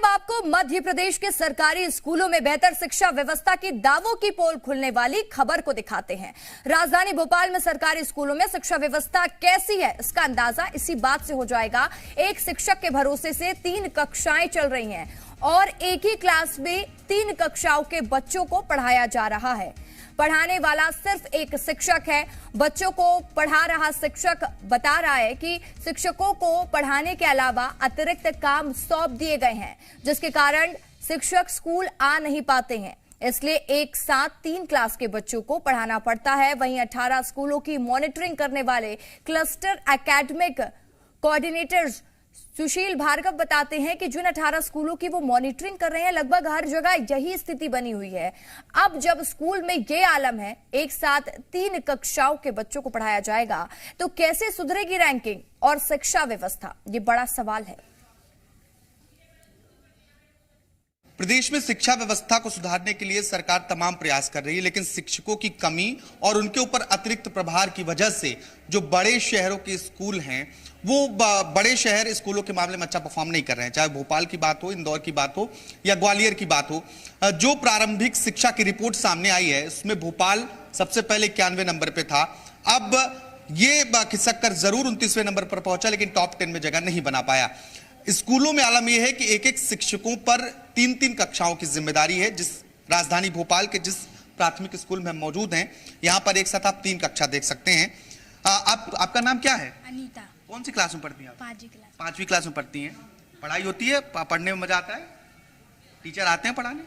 अब आपको मध्य प्रदेश के सरकारी स्कूलों में बेहतर शिक्षा व्यवस्था की दावों की पोल खुलने वाली खबर को दिखाते हैं। राजधानी भोपाल में सरकारी स्कूलों में शिक्षा व्यवस्था कैसी है, इसका अंदाजा इसी बात से हो जाएगा। एक शिक्षक के भरोसे से 3 कक्षाएं चल रही हैं और एक ही क्लास में 3 कक्षाओं के बच्चों को पढ़ाया जा रहा है। पढ़ाने वाला सिर्फ एक शिक्षक है। बच्चों को पढ़ा रहा शिक्षक बता रहा है कि शिक्षकों को पढ़ाने के अलावा अतिरिक्त काम सौंप दिए गए हैं, जिसके कारण शिक्षक स्कूल आ नहीं पाते हैं। इसलिए एक साथ 3 क्लास के बच्चों को पढ़ाना पड़ता है। वहीं 18 स्कूलों की मॉनिटरिंग करने वाले क्लस्टर एकेडमिक कोऑर्डिनेटर्स सुशील भार्गव बताते हैं कि जिन 18 स्कूलों की वो मॉनिटरिंग कर रहे हैं, लगभग हर जगह यही स्थिति बनी हुई है। अब जब स्कूल में ये आलम है, एक साथ 3 कक्षाओं के बच्चों को पढ़ाया जाएगा, तो कैसे सुधरेगी रैंकिंग और शिक्षा व्यवस्था, ये बड़ा सवाल है। प्रदेश में शिक्षा व्यवस्था को सुधारने के लिए सरकार तमाम प्रयास कर रही है, लेकिन शिक्षकों की कमी और उनके ऊपर अतिरिक्त प्रभार की वजह से जो बड़े शहरों के स्कूल हैं, वो बड़े शहर स्कूलों के मामले में अच्छा परफॉर्म नहीं कर रहे हैं। चाहे भोपाल की बात हो, इंदौर की बात हो या ग्वालियर की बात हो। जो प्रारंभिक शिक्षा की रिपोर्ट सामने आई है, उसमें भोपाल सबसे पहले 91 नंबर पे था। अब ये खिसक कर जरूर 29वें नंबर पर पहुंचा, लेकिन टॉप 10 में जगह नहीं बना पाया। स्कूलों में आलम यह है कि एक शिक्षकों पर 3 कक्षाओं की जिम्मेदारी है। जिस राजधानी भोपाल के जिस प्राथमिक स्कूल में हम मौजूद हैं, यहां पर एक साथ आप 3 कक्षा देख सकते हैं। आपका नाम क्या है? अनीता। कौन सी क्लास में पढ़ती हैं आप? 5वीं क्लास में पढ़ती हैं। पढ़ाई होती है, पढ़ने में मजा आता है? टीचर आते हैं पढ़ाने?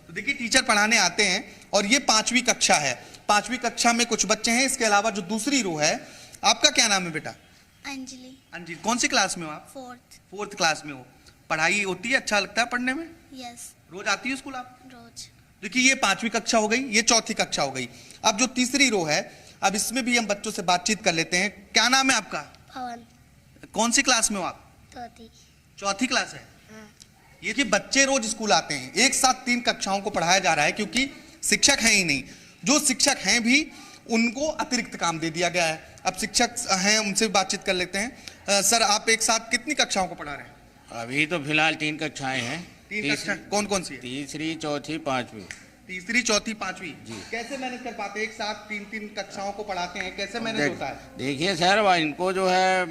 तो देखिए, टीचर पढ़ाने आते हैं और ये 5वीं कक्षा है। 5वीं कक्षा में कुछ बच्चे हैं, इसके अलावा जो दूसरी रो है। आपका क्या नाम है बेटा? अंजलि। कौन सी क्लास में हो आप? 4th क्लास में हो। पढ़ाई होती है, अच्छा लगता है पढ़ने में? यस। रोज आती है स्कूल आप? रोज। देखिए, ये 5वीं कक्षा हो गई, ये 4थी कक्षा हो गई। अब जो तीसरी रो है, अब इसमें भी हम बच्चों से बातचीत कर लेते हैं। क्या नाम है आपका? पवन। कौन सी क्लास में हो आप? 4थी क्लास है। ये कि बच्चे रोज स्कूल आते हैं, एक साथ 3 कक्षाओं को पढ़ाया जा रहा है, क्योंकि शिक्षक है ही नहीं। जो शिक्षक हैं भी, उनको अतिरिक्त काम दे दिया गया है। अब शिक्षक हैं, उनसे बातचीत कर लेते हैं। सर, आप एक साथ कितनी कक्षाओं को पढ़ा रहे हैं? अभी तो फिलहाल 3 कक्षाएं हैं। 3 कक्षा कौन कौन सी है? तीसरी, चौथी, 5वीं। तीसरी, चौथी, 5वीं जी। कैसे मैनेज कर पाते हैं? एक साथ 3 कक्षाओं को पढ़ाते हैं, कैसे मैनेज होता है? देखिए सर, इनको जो है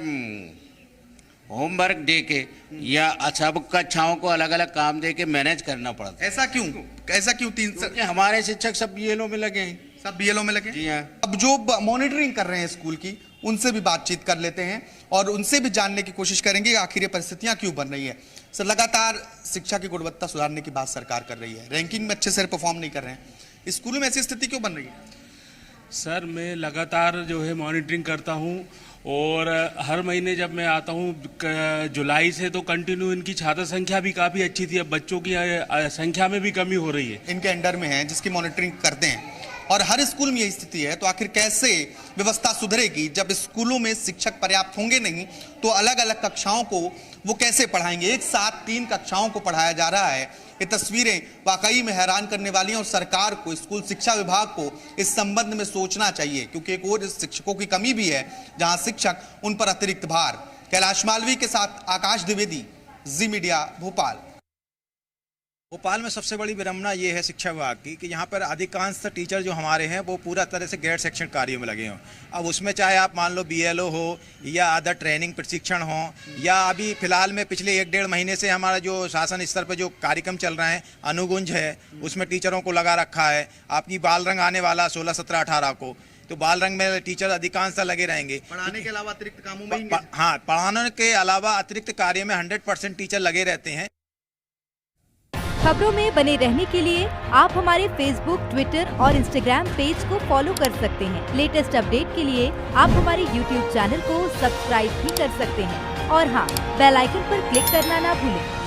होमवर्क दे के या सब कक्षाओं को अलग अलग काम दे के मैनेज करना पड़ता है। ऐसा क्यों? 3 हमारे शिक्षक सब बीएलओ में लगे हैं। सब बीएलओ में लगे? जी हाँ। अब जो मॉनिटरिंग कर रहे हैं स्कूल की, उनसे भी बातचीत कर लेते हैं और उनसे भी जानने की कोशिश करेंगे आखिर ये परिस्थितियां क्यों बन रही है। सर, लगातार शिक्षा की गुणवत्ता सुधारने की बात सरकार कर रही है, रैंकिंग में अच्छे से परफॉर्म नहीं कर रहे हैं, स्कूलों में ऐसी स्थिति क्यों बन रही है? सर, मैं लगातार जो है मॉनिटरिंग करता हूँ और हर महीने जब मैं आता हूँ जुलाई से, तो कंटिन्यू इनकी छात्र संख्या भी काफ़ी अच्छी थी। अब बच्चों की संख्या में भी कमी हो रही है। इनके अंडर में है जिसकी मॉनिटरिंग करते हैं और हर स्कूल में यही स्थिति है, तो आखिर कैसे व्यवस्था सुधरेगी? जब स्कूलों में शिक्षक पर्याप्त होंगे नहीं, तो अलग अलग कक्षाओं को वो कैसे पढ़ाएंगे? एक साथ 3 कक्षाओं को पढ़ाया जा रहा है। ये तस्वीरें वाकई में हैरान करने वाली हैं और सरकार को, स्कूल शिक्षा विभाग को इस संबंध में सोचना चाहिए, क्योंकि एक और शिक्षकों की कमी भी है, जहां शिक्षक, उन पर अतिरिक्त भार। कैलाश मालवी के साथ आकाश द्विवेदी, जी मीडिया, भोपाल। भोपाल में सबसे बड़ी विडंबना ये है शिक्षा विभाग की कि यहाँ पर अधिकांश टीचर जो हमारे हैं, वो पूरा तरह से गैर शैक्षणिक कार्यों में लगे हों। अब उसमें चाहे आप मान लो बीएलओ हो या अदर ट्रेनिंग प्रशिक्षण हो, या अभी फिलहाल में पिछले 1-1.5 महीने से हमारा जो शासन स्तर पर जो कार्यक्रम चल रहे हैं, अनुगुंज है, उसमें टीचरों को लगा रखा है। आपकी बाल रंग आने वाला 16, 17, 18 को, तो बाल रंग में टीचर अधिकांश लगे रहेंगे। पढ़ाने के अलावा अतिरिक्त कामों में हाँ, पढ़ाने के अलावा अतिरिक्त कार्य में 100% टीचर लगे रहते हैं। खबरों में बने रहने के लिए आप हमारे फेसबुक, ट्विटर और इंस्टाग्राम पेज को फॉलो कर सकते हैं। लेटेस्ट अपडेट के लिए आप हमारे यूट्यूब चैनल को सब्सक्राइब भी कर सकते हैं और हाँ, बेल आइकन पर क्लिक करना ना भूलें।